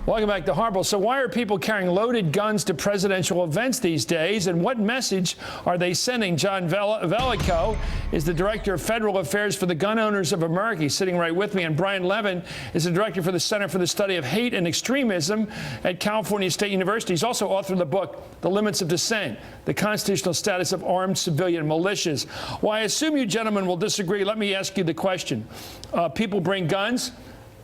Welcome back to Harbaugh. So why are people carrying loaded guns to presidential events these days, and what message are they sending? John Vellico is the Director of Federal Affairs for the Gun Owners of America. He's sitting right with me. And Brian Levin is the Director for the Center for the Study of Hate and Extremism at California State University. He's also authored the book, The Limits of Dissent, The Constitutional Status of Armed Civilian Militias. Well, I assume you gentlemen will disagree. Let me ask you the question. People bring guns.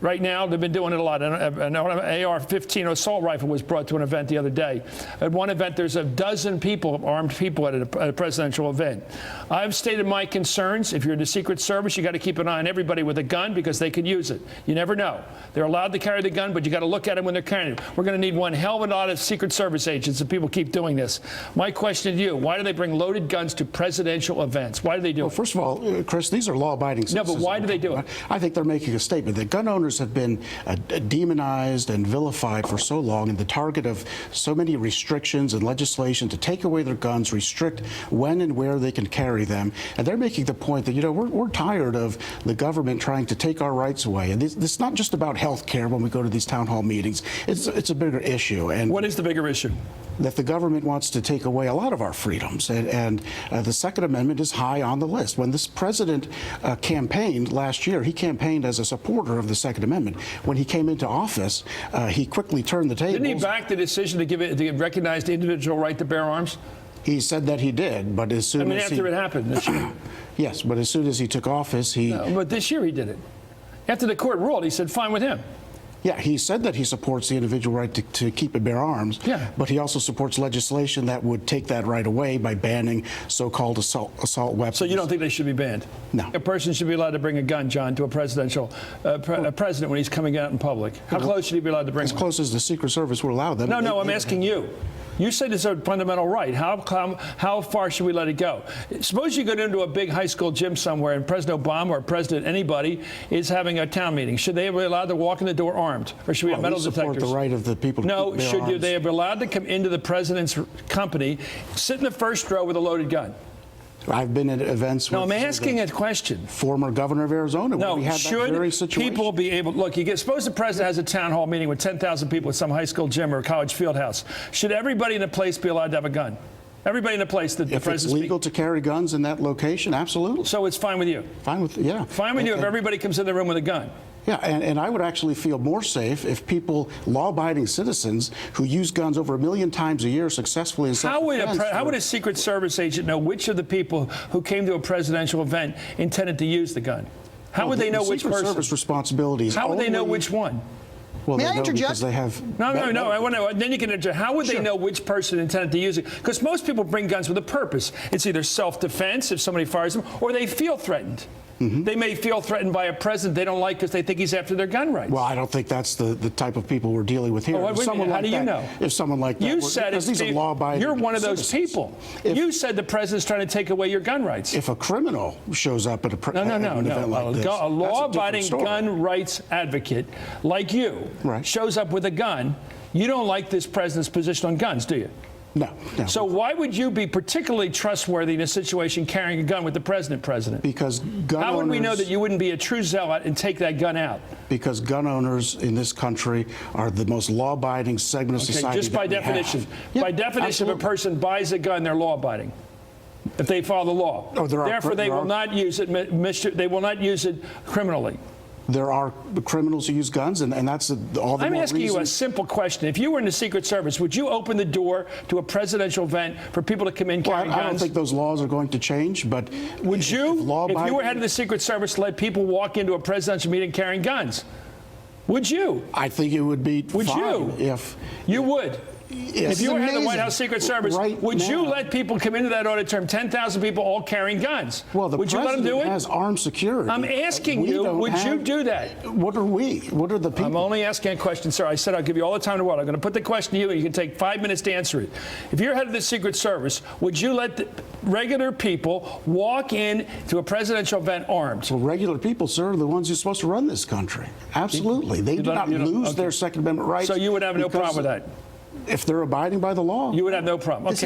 Right now, they've been doing it a lot. An AR-15 assault rifle was brought to an event the other day. At one event, there's a dozen people, armed people, at a presidential event. I've stated my concerns. If you're in the Secret Service, you got to keep an eye on everybody with a gun because they could use it. You never know. They're allowed to carry the gun, but you got to look at them when they're carrying it. We're going to need one hell of a lot of Secret Service agents if people keep doing this. My question to you, why do they bring loaded guns to presidential events? Why do they do it? Well, first of all, Chris, these are law-abiding citizens. No, but why do they do it? I think they're making a statement that gun owners have been demonized and vilified for so long and the target of so many restrictions and legislation to take away their guns, restrict when and where they can carry them. And they're making the point that, you know, we're tired of the government trying to take our rights away. And this is not just about health care when we go to these town hall meetings. It's a bigger issue. And what is the bigger issue? That the government wants to take away a lot of our freedoms. And the Second Amendment is high on the list. When this president campaigned last year, he campaigned as a supporter of the Second Amendment. When he came into office, he quickly turned the tables. Didn't he back the decision to recognize the individual right to bear arms? He said that he did, but as soon as after it happened this year. Yes, but as soon as he took office, No, but this year he did it. After the court ruled, he said, fine with him. Yeah, he said that he supports the individual right to keep and bear arms, but he also supports legislation that would take that right away by banning so-called assault weapons. So you don't think they should be banned? No. A person should be allowed to bring a gun, John, to a presidential a president when he's coming out in public. How close should he be allowed to bring As close as the Secret Service will allow them. No, I'm asking you. You said it's a fundamental right. How far should we let it go? Suppose you go into a big high school gym somewhere and President Obama or President anybody is having a town meeting. Should they be allowed to walk in the door armed? Or should we have metal detectors? Support the right of the people to No, keep their should arms. they be allowed to come into the president's company, sit in the first row with a loaded gun? I've been at events with I'm asking a question. Former governor of Arizona where we had that very situation. People be able, look, suppose the president has a town hall meeting with 10,000 people at some high school gym or a college field house. Should everybody in the place be allowed to have a gun? Everybody in the place that the president. If it's legal to carry guns in that location, absolutely. So it's fine with you? Fine with, yeah. Fine with you if everybody comes in the room with a gun? Yeah, and I would actually feel more safe if people, law-abiding citizens who use guns over 1 million times a year successfully in self-defense. How would a Secret Service agent know which of the people who came to a presidential event intended to use the gun? How would they know which person? Secret Service responsibilities. How would they know which one? Well, May I interject? Because they have. No. I want to know. Then you can interject. How would they know which person intended to use it? Because most people bring guns with a purpose. It's either self-defense if somebody fires them, or they feel threatened. They may feel threatened by a president they don't like because they think he's after their gun rights. Well, I don't think that's the type of people we're dealing with here. How do you know? If someone like that, you said these are law-abiding you're one of those citizens. people. You said the president's trying to take away your gun rights. If a criminal shows up at an event like this, a law-abiding gun rights advocate like you shows up with a gun, you don't like this president's position on guns, do you? No. So why would you be particularly trustworthy in a situation carrying a gun with the president? Because gun How would owners, we know that you wouldn't be a true zealot and take that gun out? Because gun owners in this country are the most law-abiding segment of society. Just by definition. By definition, if a person buys a gun, they're law-abiding. If they follow the law. Therefore, they will not use it. They will not use it criminally. There are criminals who use guns, and that's all the I'm more asking reason. you a simple question. If you were in the Secret Service, would you open the door to a presidential event for people to come in carrying guns? I don't think those laws are going to change, but would you, if you were head of the Secret Service, let people walk into a presidential meeting carrying guns? Would you? I think it would be Would fine you? If you would. Yes. If you were head of the White House Secret Service, would you let people come into that auditorium, 10,000 people all carrying guns? Well, the would you let them do it? has armed security. I'm asking you, would you do that? What are we? What are the people? I'm only asking a question, sir. I said I'll give you all the time in the world. I'm going to put the question to you, and you can take 5 minutes to answer it. If you're head of the Secret Service, would you let regular people walk in to a presidential event armed? Well, regular people, sir, are the ones who's supposed to run this country. Absolutely. They do not lose their Second Amendment rights. So you would have no problem with that? If they're abiding by the law. You would have no problem. Okay.